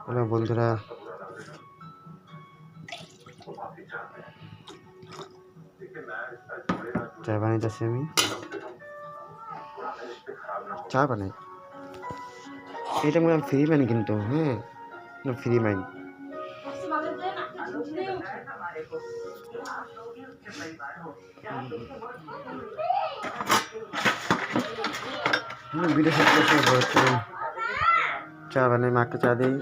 Hello বন্ধুরা, চা বানাইতেছি আমি। চা বানাই এটা মনে হয় ফ্রি ম্যান, কিন্তু হ্যাঁ ফ্রি ম্যান। ভিডিও শুট করতে চা বানাই, মাকে চা দিই।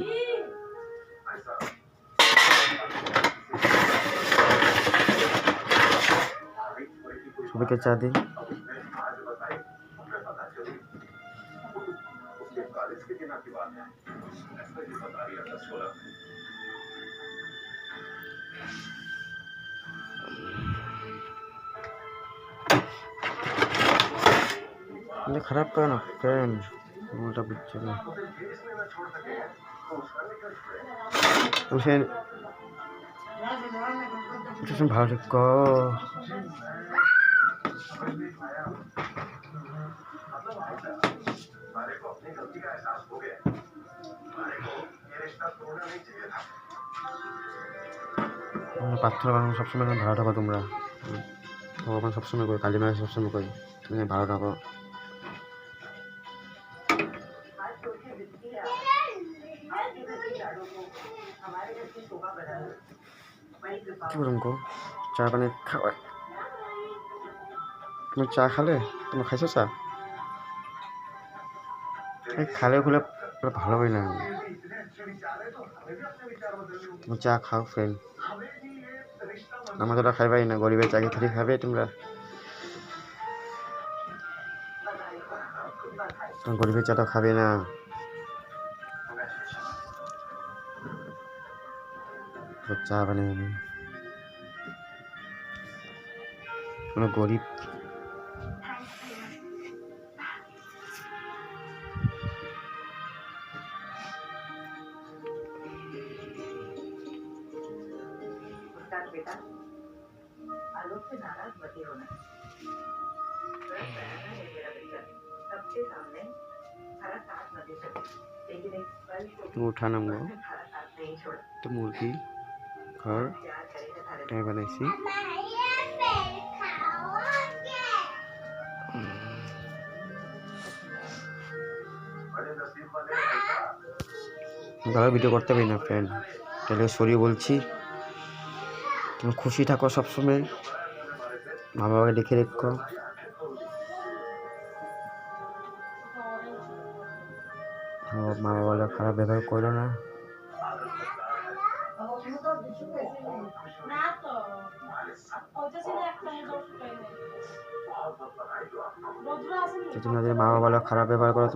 সবাইকে চা দিই। খারাপ করে না ফ্রেন্ড, ওটা বুঝছে না। ভালো ঠিক পাথর বানানো সবসময় ভালো থাকো তোমরা। ভগবান সবসময় করি, কালী মায়ের সবসময় করি তুমি ভালো থাকো। কি বলুন গো, চা বানিয়ে খাওয়াই। তুমি চা খালে? তুমি খাইছো চা? খালে খুলে ভালো হয় না। তুমি চা খাও ফ্রেন্ড, আমাদের খাইবাই না, গরিবের চাকরি খালি খাবে তোমরা। গরিবের চাটা খাবে না। চা বানিয়ে আমি কোনো গরিব बेटा आलोक से नाराज मत होना। सबके सामने सारा साथ न दे सके, लेकिन एक पल को उठा नामो तो मुर्गी घर क्या बनाइছি। ভালো ভিডিও করতে পারি না ফ্রেন্ড, তাহলে সরি বলছি। তুমি খুশি থাকো সবসময়, মা বাবাকে দেখে রেখো। মা বাবা খারাপ ব্যবহার করো না। তোমাদের মা বাবা খারাপ ব্যবহার করো,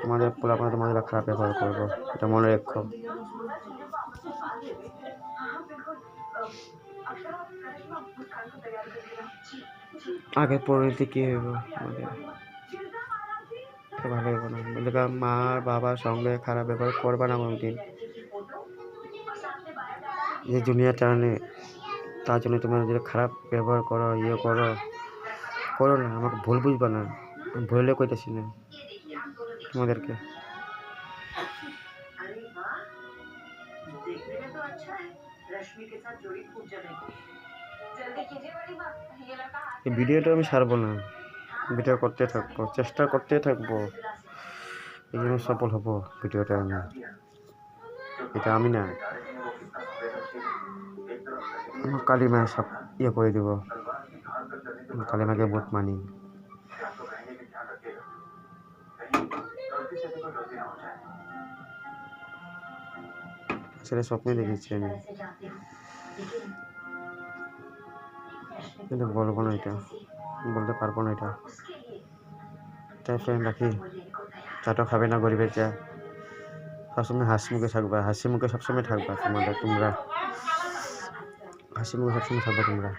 তোমাদের পোলাপান তোমাদের খারাপ ব্যবহার করবো, এটা মনে রেখো। আগে পরিণতি কি হইব আমাদের ভালো হইব না। বলে মা বাবার সঙ্গে খারাপ ব্যবহার করবা না কোনোদিন। যে দুনিয়াটা আনে তার জন্য তোমরা যদি খারাপ ব্যবহার করো, করো না। আমাকে ভুল বুঝবা না, আমি ভুলে কইতেছি না তোমাদেরকে। এই ভিডিওটা আমি ছাড়বো না, ভিডিও করতে থাকবো, চেষ্টা করতে থাকবো, এই জন্য সফল হবো ভিডিওটা। এটা আমি না, কালী মা সব ইয়ে করে দেব। কালী মাকে বহুত মানি। সেটা স্বপ্নে দেখেছি আমি, কিন্তু বলবো না, এটা বলতে পারবো না। এটা তাই ফ্রেন্ড রাখি। চাটা খাবে না গরিবের চা, সবসময় হাসি মুখে থাকবা, হাসি মুখে সবসময় থাকবা। তোমরা হাসি মুখে সবসময় থাকবা তোমরা।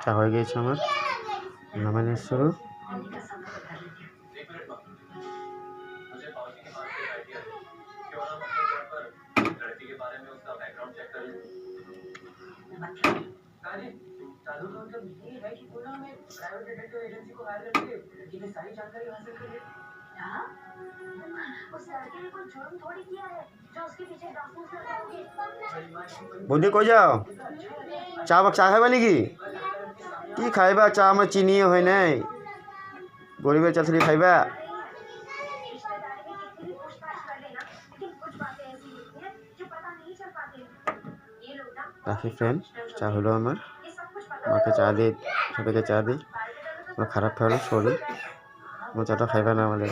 চা হয়ে গিয়েছে আমার, নামানো শুরু। বন্ধু কই যাও চা খাইবা নাকি কি খাইবা চা আমার চিনি হয় নাই গরিবের চা থুড়ি খাইবা রাখি ফ্রেন্ড চা হলো আমার মাকে চা দিই সবাইকে চা দিই আমার খারাপ হলো শরীর আমার চাটা খাইবা না আমাদের